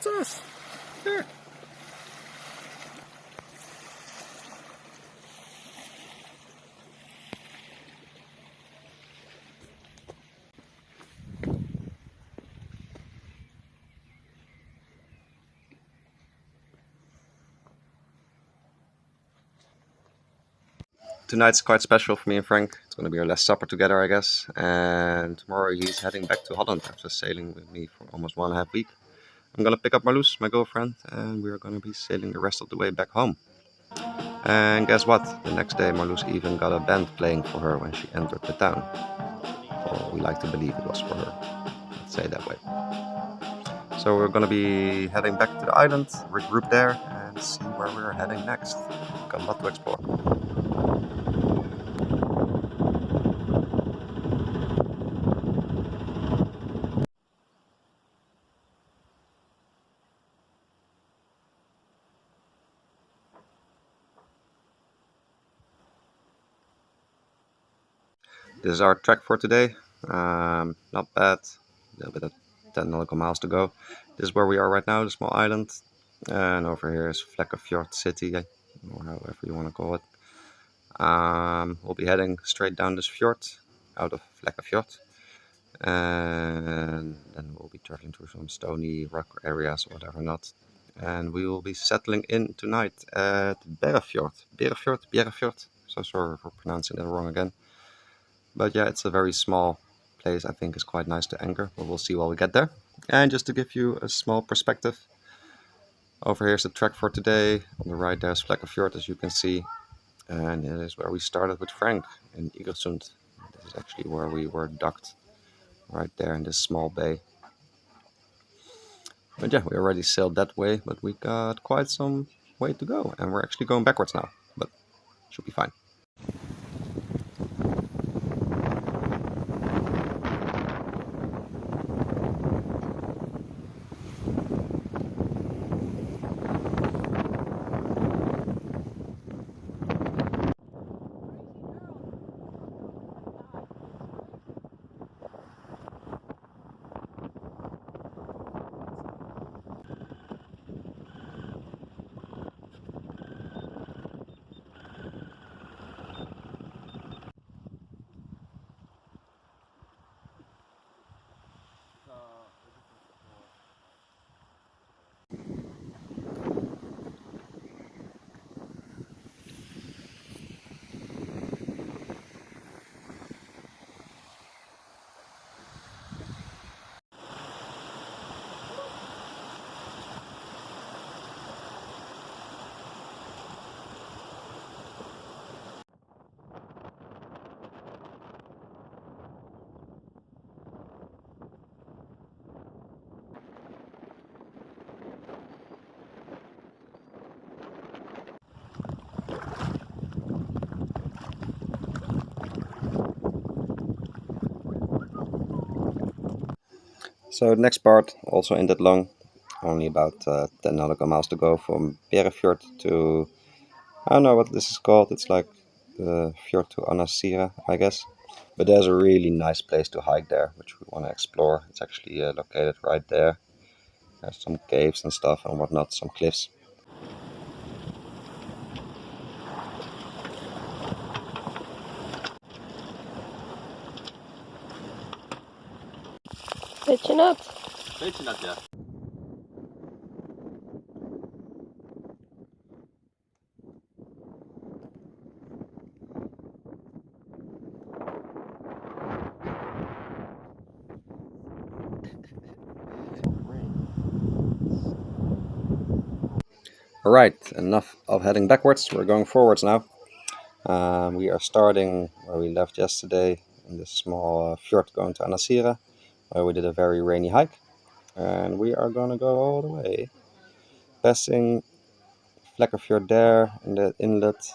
That's us. Here. Tonight's quite special for me and Frank. It's going to be our last supper together, I guess. And tomorrow he's heading back to Holland after sailing with me for almost 1.5 weeks. I'm going to pick up Marloes, my girlfriend, and we're going to be sailing the rest of the way back home. And guess what? The next day Marloes even got a band playing for her when she entered the town. Or we like to believe it was for her. Let's say it that way. So we're going to be heading back to the island, regroup there, and see where we're heading next. Got a lot to explore. This is our track for today. Not bad. A little bit of 10 nautical miles to go. This is where we are right now, the small island. And over here is Fjord City, or however you want to call it. We'll be heading straight down this fjord, out of Fjord. And then we'll be traveling through some stony rock areas or whatever not. And we will be settling in tonight at Berefjord. So sorry for pronouncing it wrong again. But yeah, it's a very small place. I think is quite nice to anchor, but we'll see while we get there. And just to give you a small perspective, over here's the track for today. On the right there's Fjord, as you can see. And it is where we started with Frank in Egersund. This is actually where we were docked, right there in this small bay. But yeah, we already sailed that way, but we got quite some way to go. And we're actually going backwards now, but should be fine. So the next part also ain't that long, only about 10 nautical miles to go from Berefjord to, I don't know what this is called, it's like the fjord to Anasira, I guess. But there's a really nice place to hike there, which we want to explore. It's actually located right there. There's some caves and stuff and whatnot, some cliffs. Beetje nat. Beetje nat, ja. Alright, enough of heading backwards, we're going forwards now. We are starting where we left yesterday, in this small fjord going to Anasira, where we did a very rainy hike. And we are going to go all the way, passing Fjord there in the inlet,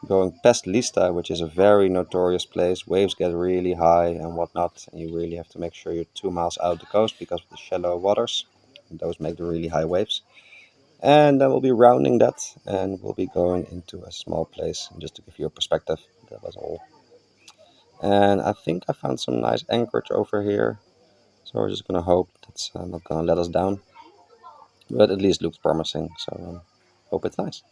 going past Lista, which is a very notorious place. Waves get really high and whatnot, and you really have to make sure you're 2 miles out the coast because of the shallow waters. And those make the really high waves. And then we'll be rounding that, and we'll be going into a small place. And just to give you a perspective, that was all. And I think I found some nice anchorage over here. So we're just going to hope that's not going to let us down. but at least looks promising. So hope it's nice.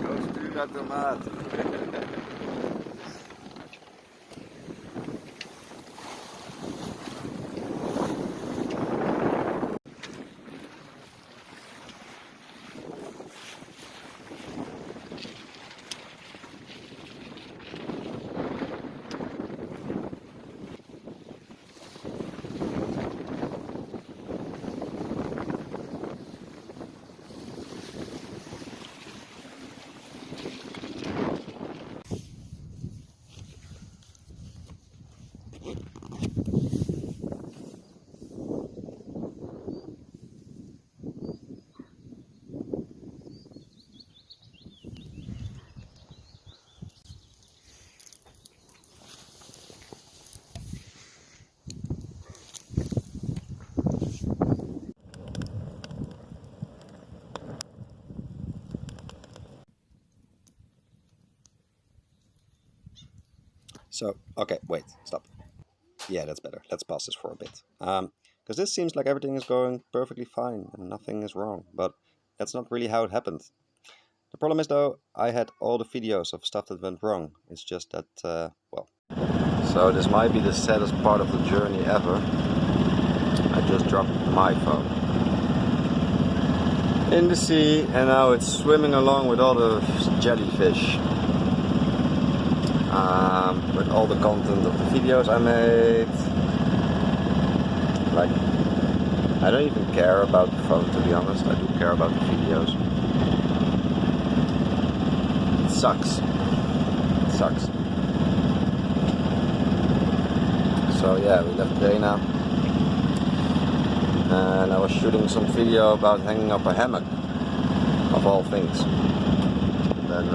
Goes to dat tomaat. So, okay, wait, stop. Yeah, that's better. Let's pause this for a bit. Because this seems like everything is going perfectly fine and nothing is wrong, but that's not really how it happened. The problem is, though, I had all the videos of stuff that went wrong. It's just that, well. So this might be the saddest part of the journey ever. I just dropped my phone in the sea, and now it's swimming along with all the jellyfish. With all the content of the videos I made. Like, I don't even care about the phone, to be honest. I do care about the videos. It sucks. It sucks. So yeah, we left Dana, and I was shooting some video about hanging up a hammock, of all things. Then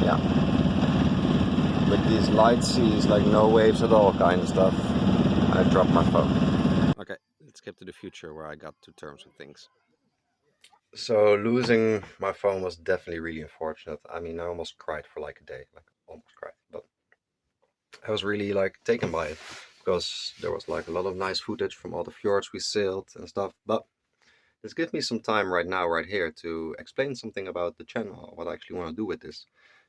yeah, with these light seas, like no waves at all kind of stuff, I dropped my phone. Okay, let's skip to the future where I got to terms with things. So losing my phone was definitely really unfortunate. I mean, I almost cried for like a day, like almost cried, but I was really like taken by it because there was like a lot of nice footage from all the fjords we sailed and stuff. But this gives me some time right now, right here, to explain something about the channel, what I actually want to do with this.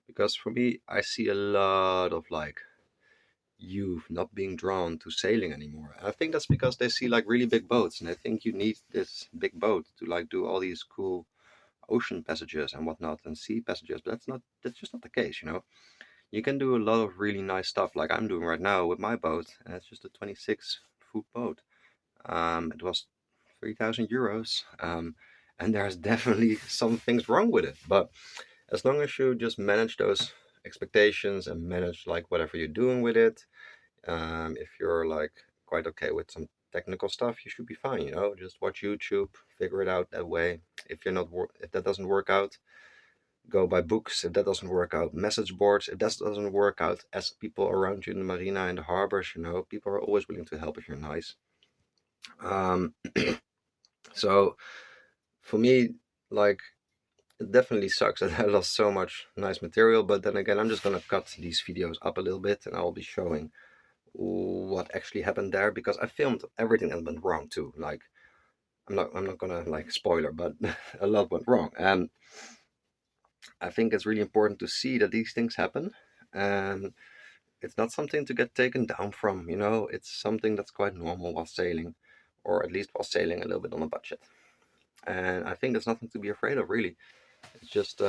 Because for me, I see a lot of like youth not being drawn to sailing anymore. I think that's because they see like really big boats and they think you need this big boat to like do all these cool ocean passages and whatnot and sea passages. But that's just not the case, you know. You can do a lot of really nice stuff like I'm doing right now with my boat, and it's just a 26-foot boat. It was 3,000 euros, and there's definitely some things wrong with it. But as long as you just manage those expectations and manage like whatever you're doing with it, if you're like quite okay with some technical stuff, you should be fine. You know, just watch YouTube, figure it out that way. If you're not if that doesn't work out, go buy books. If that doesn't work out, message boards. If that doesn't work out, ask people around you in the marina and the harbors. You know, people are always willing to help if you're nice. Um, so for me, like, it definitely sucks that I lost so much nice material. But then again, I'm just gonna cut these videos up a little bit, and I'll be showing what actually happened there because I filmed everything that went wrong too. Like, I'm not gonna like spoiler, but a lot went wrong, and I think it's really important to see that these things happen, and it's not something to get taken down from, you know, it's something that's quite normal while sailing, or at least while sailing a little bit on a budget. And I think there's nothing to be afraid of, really. It's just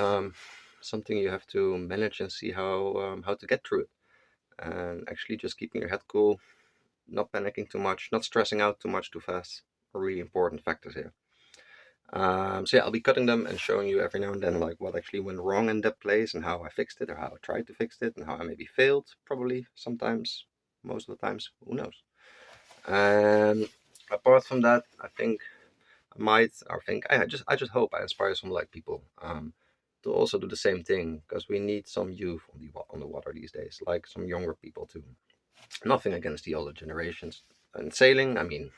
something you have to manage and see how to get through it. And actually just keeping your head cool, not panicking too much, not stressing out too much too fast are really important factors here. So yeah, I'll be cutting them and showing you every now and then like what actually went wrong in that place and how I fixed it or how I tried to fix it and how I maybe failed, probably sometimes, most of the times, who knows. And apart from that, I think might or think. I just hope I inspire some like people to also do the same thing, because we need some youth on the water these days, like some younger people too. Nothing against the older generations. And sailing, I mean,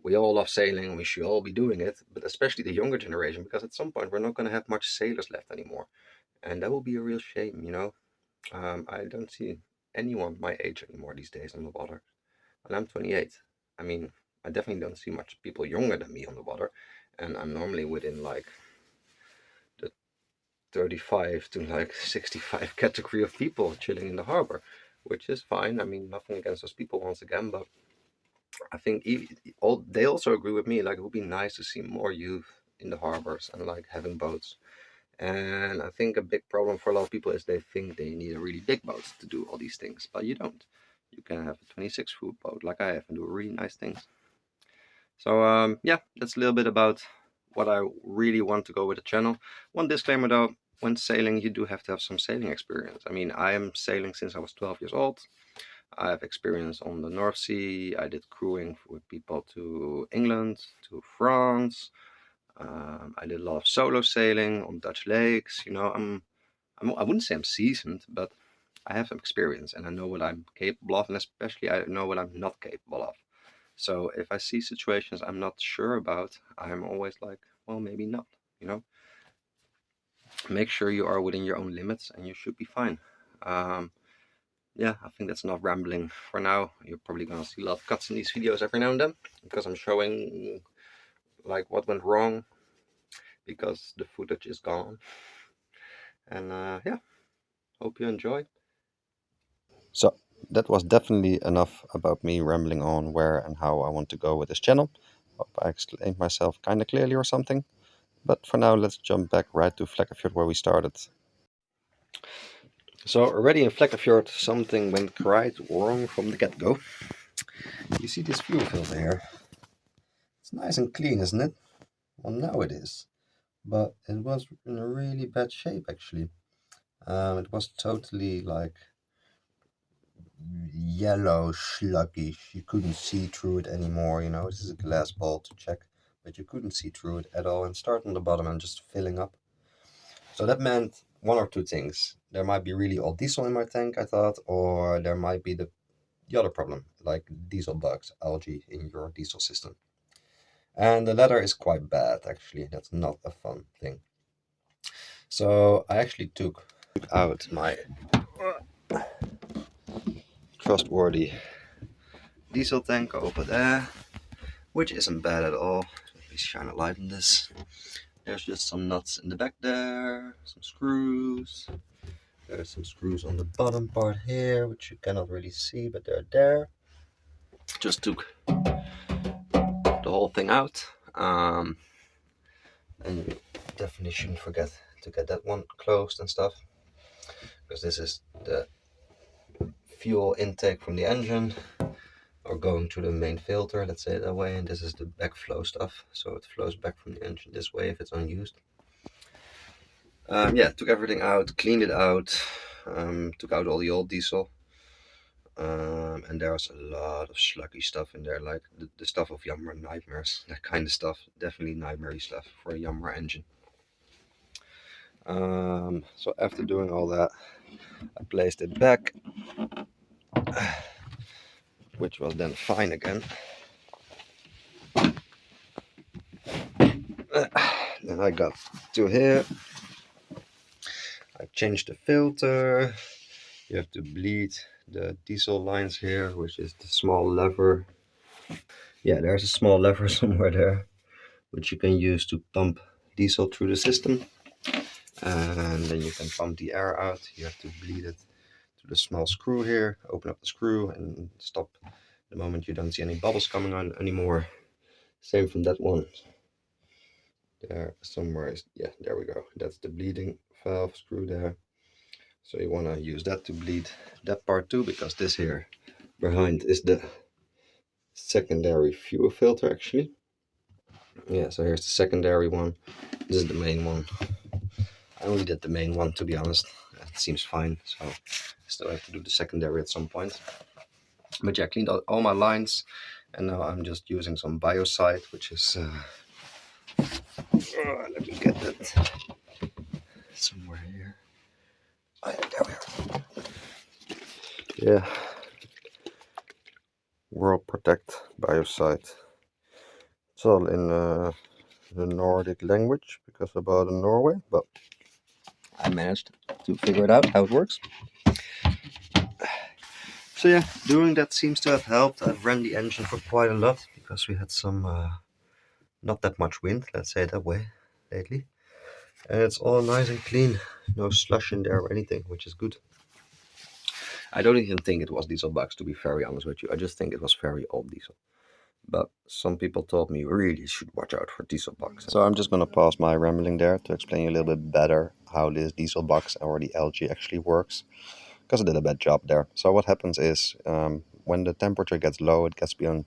we all love sailing. We should all be doing it, but especially the younger generation, because at some point we're not going to have much sailors left anymore, and that will be a real shame. I don't see anyone my age anymore these days on the water, and I'm 28. I mean, I definitely don't see much people younger than me on the water, and I'm normally within like the 35 to like 65 category of people chilling in the harbor, which is fine. I mean, nothing against those people once again, but I think they also agree with me. Like, it would be nice to see more youth in the harbors and like having boats. And I think a big problem for a lot of people is they think they need a really big boat to do all these things, but you don't. You can have a 26-foot boat like I have and do really nice things. So yeah, that's a little bit about what I really want to go with the channel. One disclaimer though: when sailing, you do have to have some sailing experience. I mean, I am sailing since I was 12 years old. I have experience on the North Sea. I did crewing with people to England, to France. I did a lot of solo sailing on Dutch lakes. I wouldn't say I'm seasoned, but I have some experience and I know what I'm capable of, and especially I know what I'm not capable of. So if I see situations I'm not sure about, I'm always like, well, maybe not. You know, make sure you are within your own limits, and you should be fine. Um, yeah, I think that's enough rambling for now. You're probably gonna see a lot of cuts in these videos every now and then, because I'm showing like what went wrong, because the footage is gone. And yeah, hope you enjoy. So that was definitely enough about me rambling on where and how I want to go with this channel. Hope I explained myself kind of clearly or something. But for now, let's jump back right to Flekkefjord where we started. So already in Flekkefjord, something went quite wrong from the get-go. You see this fuel filter here? It's nice and clean, isn't it? Well, now it is. But it was in a really bad shape, actually. It was totally like yellow, sluggish. You couldn't see through it anymore. This is a glass ball to check, but you couldn't see through it at all, and start on the bottom and just filling up. So that meant one or two things. There might be really old diesel in my tank, I thought, or there might be the other problem, like diesel bugs, algae in your diesel system. And the latter is quite bad, actually. That's not a fun thing. So I actually took out my trustworthy diesel tank over there, which isn't bad at all. Let me shine a light on this. There's just some nuts in the back there, some screws. There's some screws on the bottom part here, which you cannot really see, but they're there. Just took the whole thing out. And you definitely shouldn't forget to get that one closed and stuff, because this is the fuel intake from the engine, or going to the main filter, let's say it that way, and this is the backflow stuff, so it flows back from the engine this way if it's unused. Yeah, took everything out, cleaned it out, took out all the old diesel, and there was a lot of sluggy stuff in there, like the stuff of Yammer nightmares, that kind of stuff. Definitely nightmare stuff for a Yammer engine. So after doing all that, I placed it back, which was then fine again. Then I got to here. I changed the filter. You have to bleed the diesel lines here, which is the small lever. Yeah, there's a small lever somewhere there, which you can use to pump diesel through the system. And then you can pump the air out. You have to bleed it to the small screw here. Open up the screw and stop the moment you don't see any bubbles coming on anymore. Same from that one. There somewhere is, yeah, there we go. That's the bleeding valve screw there. So you want to use that to bleed that part too, because this here behind is the secondary fuel filter actually. Yeah, so here's the secondary one. This is the main one. I only did the main one, to be honest. It seems fine, so I still have to do the secondary at some point. But yeah, I cleaned out all my lines, and now I'm just using some biocide, which is Let me get that somewhere here. Oh, yeah, there we are. Yeah. World Protect Biosite. It's all in the Nordic language because about Norway, but I managed to figure it out how it works. So yeah, doing that seems to have helped. I've ran the engine for quite a lot because we had some not that much wind, let's say it that way, lately. And it's all nice and clean, no slush in there or anything, which is good. I don't even think it was diesel bugs, to be very honest with you. I just think it was very old diesel. But some people told me really should watch out for diesel bugs. So I'm just going to pause my rambling there to explain you a little bit better how this diesel bugs or the algae actually works, because I did a bad job there. So what happens is when the temperature gets low, it gets beyond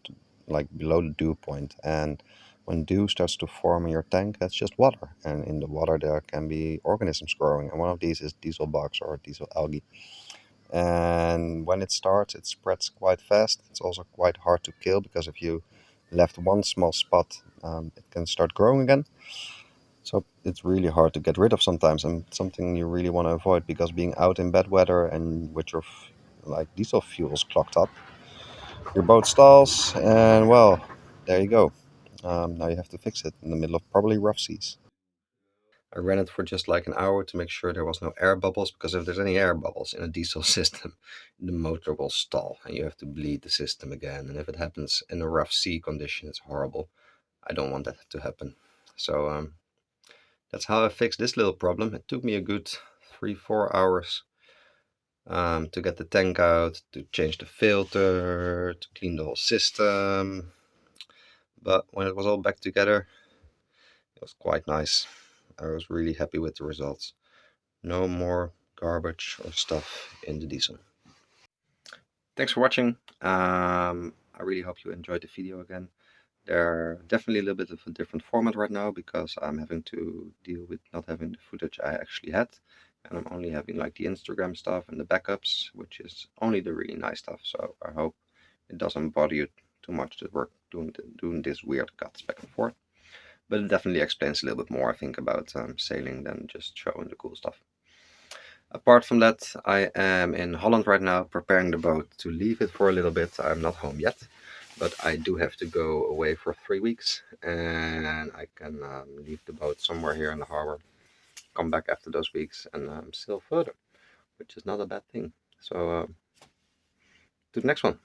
below the dew point, and when dew starts to form in your tank, that's just water, and in the water there can be organisms growing, and one of these is diesel bugs or diesel algae. And when it starts, it spreads quite fast. It's also quite hard to kill because if you left one small spot, it can start growing again. So it's really hard to get rid of sometimes, and something you really want to avoid, because being out in bad weather and with your diesel fuels clogged up, your boat stalls, and well, there you go. Now you have to fix it in the middle of probably rough seas. I ran it for just like an hour to make sure there was no air bubbles, because if there's any air bubbles in a diesel system, the motor will stall and you have to bleed the system again. And if it happens in a rough sea condition, it's horrible. I don't want that to happen. So that's how I fixed this little problem. It took me a good 3-4 hours to get the tank out, to change the filter, to clean the whole system. But when it was all back together, it was quite nice. I was really happy with the results. No more garbage or stuff in the diesel. Thanks for watching. I really hope you enjoyed the video again. They're definitely a little bit of a different format right now because I'm having to deal with not having the footage I actually had. And I'm only having like the Instagram stuff and the backups, which is only the really nice stuff. So I hope it doesn't bother you too much that we're doing this weird cuts back and forth. But it definitely explains a little bit more, I think, about sailing than just showing the cool stuff. Apart from that, I am in Holland right now, preparing the boat to leave it for a little bit. I'm not home yet, but I do have to go away for 3 weeks, and I can leave the boat somewhere here in the harbor, come back after those weeks, and sail further, which is not a bad thing. So, to the next one.